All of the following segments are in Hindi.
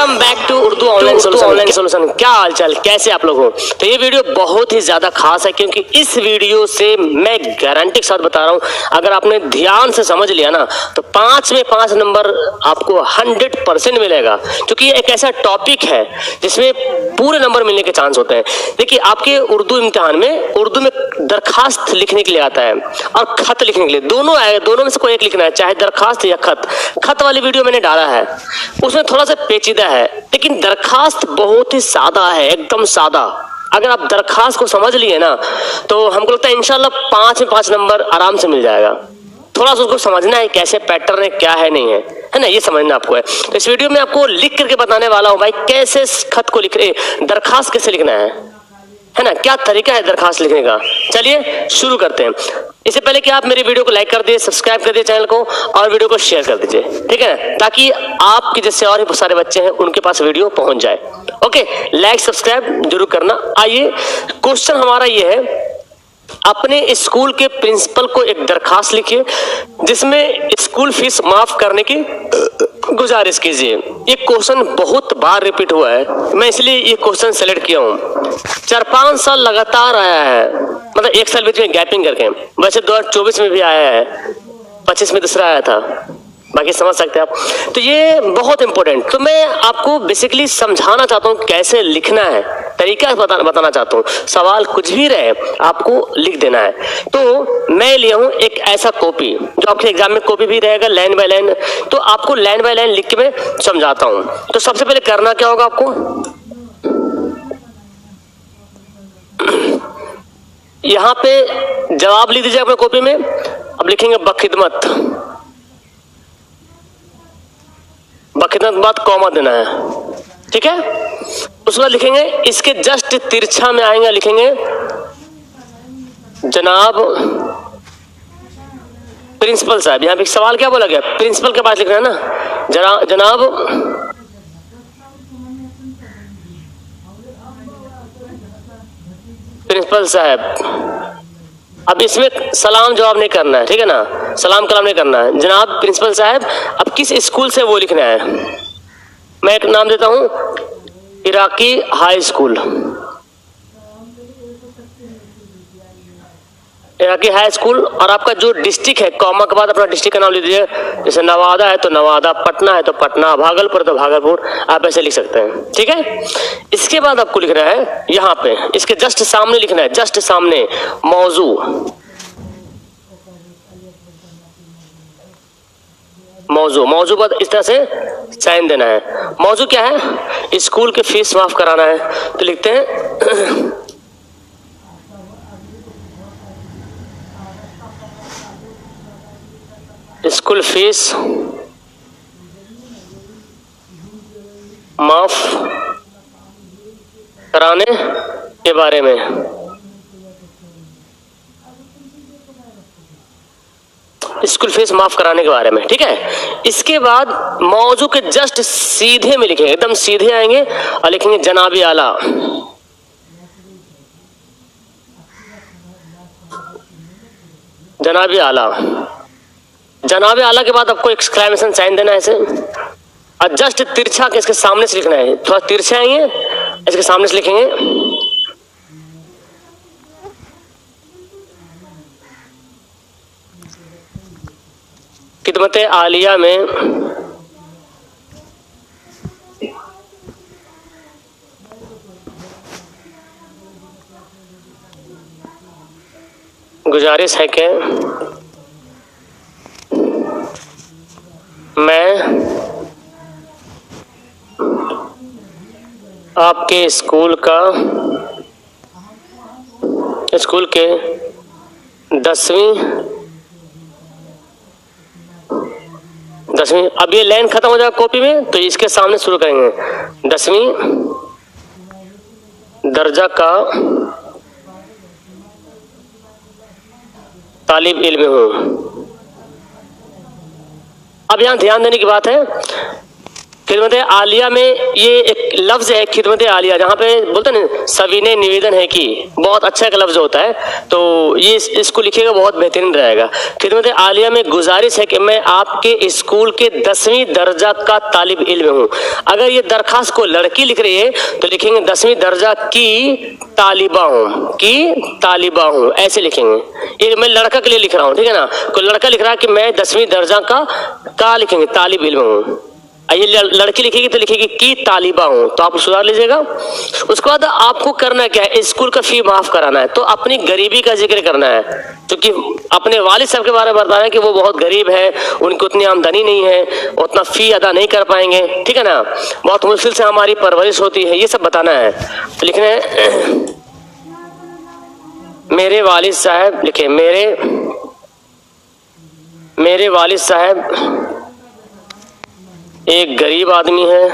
Welcome back to Urdu online solution. क्या हालचाल, कैसे आप लोग हो? तो ये वीडियो बहुत ही ज्यादा खास है क्योंकि इस वीडियो से मैं गारंटी के साथ बता रहा हूँ, अगर आपने ध्यान से समझ लिया ना तो 5 में 5 नंबर आपको 100% मिलेगा। क्योंकि ये एक ऐसा टॉपिक है जिसमें पूरे नंबर मिलने के चांस होते हैं। देखिए, आपके उर्दू इम्तिहान में उर्दू में दरखास्त लिखने के लिए आता है और खत लिखने के लिए, दोनों आएगा, दोनों में से कोई एक लिखना है, चाहे दरखास्त या खत। खत वाली वीडियो मैंने डाला है, उसमें थोड़ा सा पेचीदा है, लेकिन दरखास्त बहुत ही सादा है, एकदम सादा। अगर आप दरखास्त को समझ लिए ना तो हमको लगता है इंशाल्लाह 5 में 5 नंबर आराम से मिल जाएगा। थोड़ा सा उसको समझना है, कैसे पैटर्न है, क्या है, नहीं है ना, ये समझना आपको है। तो इस वीडियो में आपको लिख करके बताने वाला हूं भाई, कैसे खत को लिख दरखास्त कैसे लिखना है ना, क्या तरीका है दरखास्त लिखने का। चलिए शुरू करते हैं। इससे पहले कि आप मेरे वीडियो को लाइक कर दिए, सब्सक्राइब कर दिए चैनल को, और वीडियो को शेयर कर दीजिए, ठीक है ना, ताकि आपके जैसे और भी सारे बच्चे हैं उनके पास वीडियो पहुंच जाए। ओके, लाइक सब्सक्राइब जरूर करना। आइए, क्वेश्चन हमारा ये है, अपने स्कूल के प्रिंसिपल को एक दरखास्त लिखिए जिसमें स्कूल फीस माफ करने की गुजारिश कीजिए। ये क्वेश्चन बहुत बार रिपीट हुआ है, मैं इसलिए ये क्वेश्चन सेलेक्ट किया हूँ। 4-5 साल लगातार आया है, मतलब 1 साल बीच में गैपिंग करके। वैसे 2024 में भी आया है, 25 में दूसरा आया था, बाकी समझ सकते हैं आप। तो ये बहुत इंपॉर्टेंट, तो मैं आपको बेसिकली समझाना चाहता हूँ कैसे लिखना है, तरीका बताना चाहता हूँ। सवाल कुछ भी रहे आपको लिख देना है। तो मैं लिया हूँ एक ऐसा कॉपी, जो आपके एग्जाम में कॉपी भी रहेगा लाइन बाय लाइन, तो आपको लाइन बाय लाइन लिख के मैं समझाता हूँ। तो सबसे पहले करना क्या होगा आपको, यहाँ पे जवाब लिख दीजिए अपने कॉपी में। अब लिखेंगे बखिदमत, बखिदमत बाद कॉमा देना है, ठीक है। उसके बाद लिखेंगे, इसके जस्ट तिरछा में आएंगे, लिखेंगे जनाब प्रिंसिपल साहब। यहाँ पे सवाल क्या बोला गया, प्रिंसिपल के पास लिखना है ना, जनाब प्रिंसिपल साहब। अब इसमें सलाम जवाब नहीं करना है, ठीक है ना, सलाम कलाम नहीं करना है, जनाब प्रिंसिपल साहब। अब किस स्कूल से वो लिखना है, मैं एक नाम देता हूं, Iraqi high school. Iraqi high school, और आपका जो डिस्ट्रिक्ट है, कॉमा के बाद अपना डिस्ट्रिक्ट का नाम लिख दीजिए। जैसे नवादा है तो नवादा, पटना है तो पटना, भागलपुर तो भागलपुर, आप ऐसे लिख सकते हैं, ठीक है। इसके बाद आपको लिखना है यहाँ पे, इसके जस्ट सामने लिखना है, जस्ट सामने मौजू। मौजू बाद इस तरह से साइन देना है। मौजू क्या है, स्कूल के फीस माफ कराना है, तो लिखते हैं स्कूल फीस माफ कराने के बारे में। स्कूल फीस माफ कराने के बारे में, ठीक है। इसके बाद मौजू के जस्ट सीधे में लिखेंगे, एकदम सीधे आएंगे और लिखेंगे जनाबी आला। जनाबी आला, जनाबे आला के बाद आपको एक्सक्लेमेशन साइन देना है ऐसे, और जस्ट तिरछा के इसके सामने से लिखना है, थोड़ा तिरछा आएंगे, इसके सामने से लिखेंगे खिदमत आलिया में गुजारिश है कि मैं आपके स्कूल के 10वीं, अब ये लाइन खत्म हो जाएगा कॉपी में, तो इसके सामने शुरू करेंगे, 10वीं दर्जा का तालिब इल्म हूँ। अब यहाँ ध्यान देने की बात है, खिदमत आलिया में ये एक लफ्ज है खिदमत आलिया, जहाँ पे बोलते हैं ना सविनय निवेदन है कि बहुत अच्छा एक लफ्ज होता है, तो ये इसको लिखिएगा, बहुत बेहतरीन रहेगा। खिदमत आलिया में गुजारिश है कि मैं आपके स्कूल के 10वीं दर्जा का तालिब इल्म हूँ। अगर ये दरखास्त को लड़की लिख रही है तो लिखेंगे 10वीं दर्जा की तालिबा हूँ, ऐसे लिखेंगे। ये मैं लड़का के लिए लिख रहा हूँ, ठीक है ना। कोई लड़का लिख रहा है कि मैं 10वीं दर्जा का लिखेंगे तालिब इल्म हूँ। ये लड़की लिखेगी तो लिखेगी कि तालिबा हूँ, तो आप सुधार लीजिएगा। उसके बाद आपको करना क्या है, स्कूल का फी माफ कराना है। तो अपनी गरीबी का जिक्र करना है, क्योंकि अपने वालिद साहब के बारे में बताना है कि वो बहुत गरीब है, उनकी उतनी आमदनी नहीं है, उतना फी अदा नहीं कर पाएंगे, ठीक है ना, बहुत मुश्किल से हमारी परवरिश होती है, ये सब बताना है। तो लिखना है मेरे वालिद साहब, लिखे मेरे वालिद साहब एक गरीब आदमी है,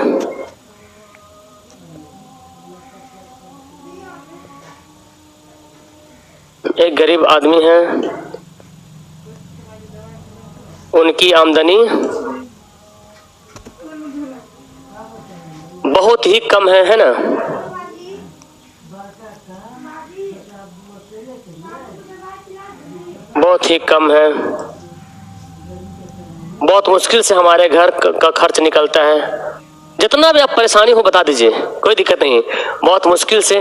उनकी आमदनी बहुत ही कम है ना। बहुत ही कम है, बहुत मुश्किल से हमारे घर का खर्च निकलता है। जितना भी आप परेशानी हो बता दीजिए, कोई दिक्कत नहीं। बहुत मुश्किल से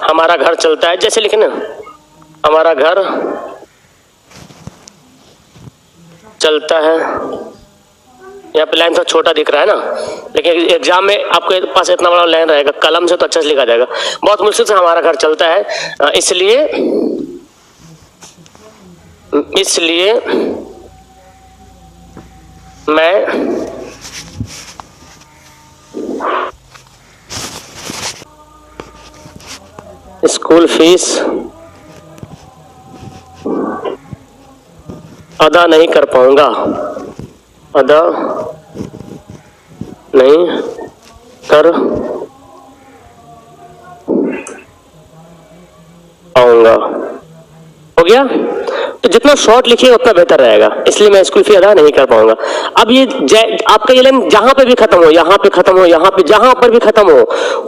हमारा घर चलता है, जैसे लिखे ना हमारा घर चलता है। यहाँ पे लाइन थोड़ा छोटा दिख रहा है ना, लेकिन एग्जाम में आपके पास इतना बड़ा लाइन रहेगा, कलम से तो अच्छा से लिखा जाएगा। बहुत मुश्किल से हमारा घर चलता है, इसलिए मैं स्कूल फीस अदा नहीं कर पाऊंगा, हो गया। तो जितना शॉर्ट लिखिए उतना बेहतर रहेगा, इसलिए मैं स्कूल फी अदा नहीं कर पाऊंगा। अब ये आपका ये लाइन जहां पे भी खत्म हो, यहाँ पे खत्म हो, यहाँ पे जहां पर भी खत्म हो,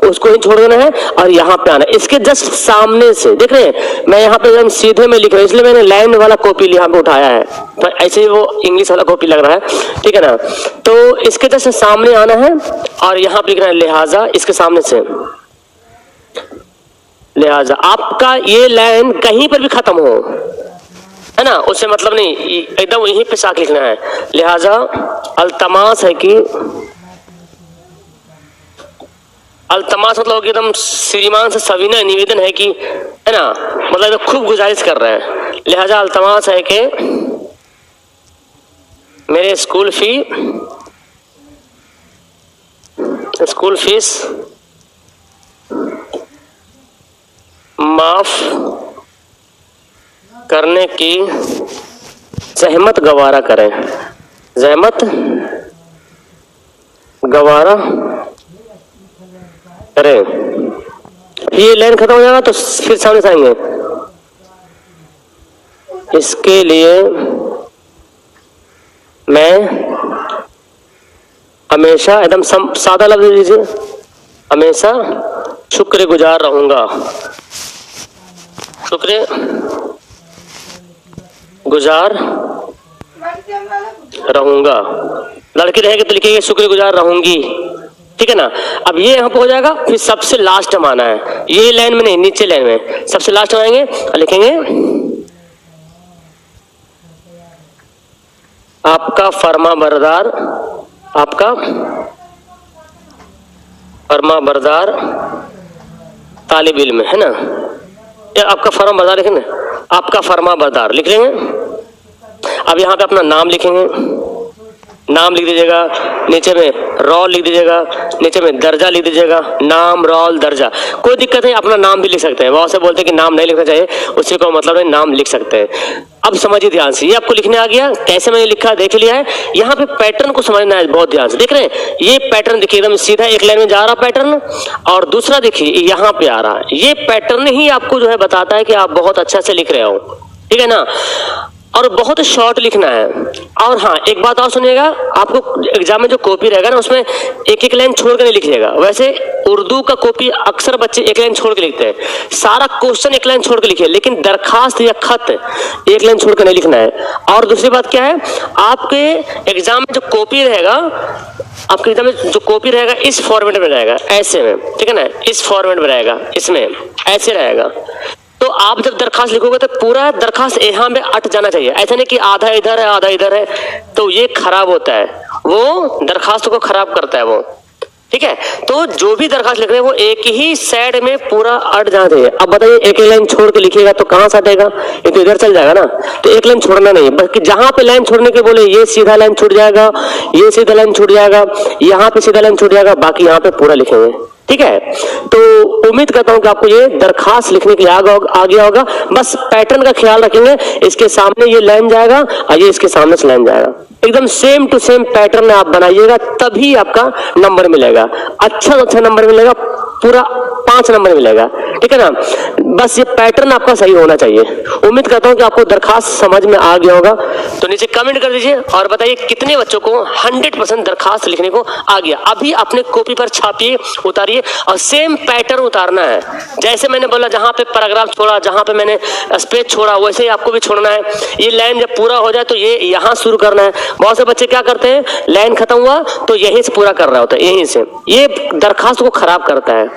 उसको ही छोड़ देना है और यहाँ पे आना है। इसके जस्ट सामने से देख रहे हैं, मैं यहाँ पे एकदम सीधे में लिख रहा हूँ, इसलिए मैंने लाइन वाला कॉपी यहाँ पे उठाया है, तो ऐसे ही वो इंग्लिश वाला कॉपी लग रहा है, ठीक है ना। तो इसके जस्ट सामने आना है और यहाँ पे लिखना है लिहाजा, इसके सामने से लिहाजा आपका ये लाइन कहीं पर भी खत्म हो, है ना, उससे मतलब नहीं, एकदम यहीं पे साख लिखना है। लिहाजा अल्तमास है कि, अल्तमास मतलब एकदम श्रीमान से सविनय निवेदन है कि, है ना, मतलब खूब गुजारिश कर रहे हैं। लिहाजा अल्तमास है कि मेरे स्कूल फीस माफ करने की जहमत गवारा करें, जहमत गवारा करें। ये लाइन खत्म हो जाएगा तो फिर सामने से आएंगे, इसके लिए मैं हमेशा, एकदम सादा लफ्ज लीजिए, हमेशा शुक्रगुजार रहूंगा, शुक्रगुजार रहूंगा। लड़की रहेगी तो लिखेंगे शुक्रगुजार रहूंगी, ठीक है ना। अब ये यहाँ पे हो जाएगा, फिर सबसे लास्ट में आना है, ये लाइन में नहीं, नीचे लाइन में सबसे लास्ट में आएंगे और लिखेंगे आपका फरमा बरदार तालिब इल्म है ना, या आपका फर्मा बरदार लिखेंगे, आपका फर्मा बरदार लिख लेंगे। अब यहाँ पे अपना नाम लिखेंगे, नाम लिख दीजिएगा, नीचे में रोल लिख दीजिएगा, नीचे में दर्जा लिख दीजिएगा, नाम रोल दर्जा, कोई दिक्कत नहीं, अपना नाम भी लिख सकते हैं। बहुत से बोलते हैं कि नाम नहीं लिखना चाहिए, उससे कोई मतलब नहीं, नाम लिख सकते हैं। अब समझिए ध्यान से, ये आपको लिखने आ गया, कैसे मैंने लिखा देख लिया है। यहाँ पे पैटर्न को समझना है बहुत ध्यान से, देख रहे हैं ये पैटर्न देखिए, एकदम सीधा एक लाइन में जा रहा पैटर्न, और दूसरा देखिए यहाँ पे आ रहा है। ये पैटर्न ही आपको जो है बताता है कि आप बहुत अच्छा से लिख रहे हो, ठीक है ना, और बहुत शॉर्ट लिखना है। और हाँ, एक बात और सुनिएगा, आपको एग्जाम में जो कॉपी रहेगा ना उसमें एक एक लाइन छोड़ कर नहीं लिखिएगा। वैसे उर्दू का कॉपी अक्सर बच्चे एक लाइन छोड़ के लिखते हैं, सारा क्वेश्चन एक लाइन छोड़ के लिखिए, लेकिन दरखास्त या खत एक लाइन छोड़ कर नहीं लिखना है। और दूसरी बात क्या है, आपके एग्जाम में जो कॉपी रहेगा, आपके एग्जाम में जो कॉपी रहेगा इस फॉर्मेट में रहेगा, ऐसे में, ठीक है ना, इस फॉर्मेट में रहेगा, इसमें ऐसे रहेगा। तो आप जब दरखास्त लिखोगे तो पूरा दरखास्त यहाँ में अट जाना चाहिए, ऐसा नहीं कि आधा इधर है आधा इधर है, तो ये खराब होता है, वो दरखास्त को खराब करता है वो, ठीक है। तो जो भी दरखास्त लिख रहे हैं वो एक ही साइड में पूरा अट जाना चाहिए। अब बताइए एक लाइन छोड़ के लिखिएगा तो कहाँ से अटेगा, ये तो इधर चल जाएगा ना। तो एक लाइन छोड़ना नहीं, बल्कि जहां पे लाइन छोड़ने के बोले ये सीधा लाइन छूट जाएगा, ये सीधा लाइन छूट जाएगा, यहाँ पे सीधा लाइन छूट जाएगा, बाकी यहाँ पे पूरा लिखेंगे, ठीक है। तो उम्मीद करता हूं कि आपको ये दरखास्त लिखने के लिए आ गया होगा। बस पैटर्न का ख्याल रखेंगे, इसके सामने ये लाइन जाएगा और ये इसके सामने से लाइन जाएगा, एकदम सेम टू सेम पैटर्न में आप बनाइएगा, तभी आपका नंबर मिलेगा, अच्छा नंबर मिलेगा, पूरा 5 नंबर मिलेगा, ठीक है ना। बस ये पैटर्न आपका सही होना चाहिए। उम्मीद करता हूं कि आपको दरखास्त समझ में आ गया होगा। तो नीचे कमेंट कर दीजिए और बताइए कितने बच्चों को 100% दरखास्त लिखने को आ गया। अभी अपने कॉपी पर छापिए, उतारिए और सेम पैटर्न उतारना है। जैसे मैंने बोला, जहां पे पैराग्राफ छोड़ा, जहां पे मैंने स्पेस छोड़ा, वैसे ही आपको भी छोड़ना है। ये लाइन जब पूरा हो जाए तो ये यहाँ शुरू करना है। बहुत से बच्चे क्या करते हैं, लाइन खत्म हुआ तो यहीं से पूरा कर रहा होता है, यहीं से। ये दरखास्त को खराब करता है।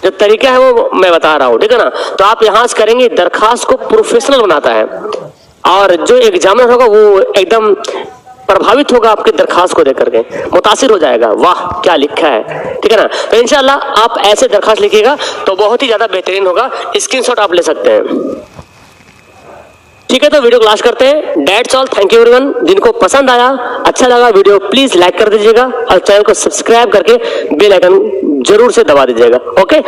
जो तरीका है वो मैं बता रहा हूँ, ठीक है ना। तो आप यहाँ से करेंगे, दरखास्त को प्रोफेशनल बनाता है और जो एग्जामिनर होगा वो एकदम प्रभावित होगा आपके दरखास्त को देख करके, मुतासिर हो जाएगा, वाह क्या लिखा है, ठीक है ना। तो इंशाल्लाह आप ऐसे दरखास्त लिखिएगा तो बहुत ही ज्यादा बेहतरीन होगा। स्क्रीनशॉट आप ले सकते हैं, ठीक है। तो वीडियो क्लास करते हैं। That's all, thank you everyone. जिनको पसंद आया, अच्छा लगा वीडियो, प्लीज लाइक कर दीजिएगा और चैनल को सब्सक्राइब करके बेल आइकन जरूर से दबा दीजिएगा, ओके।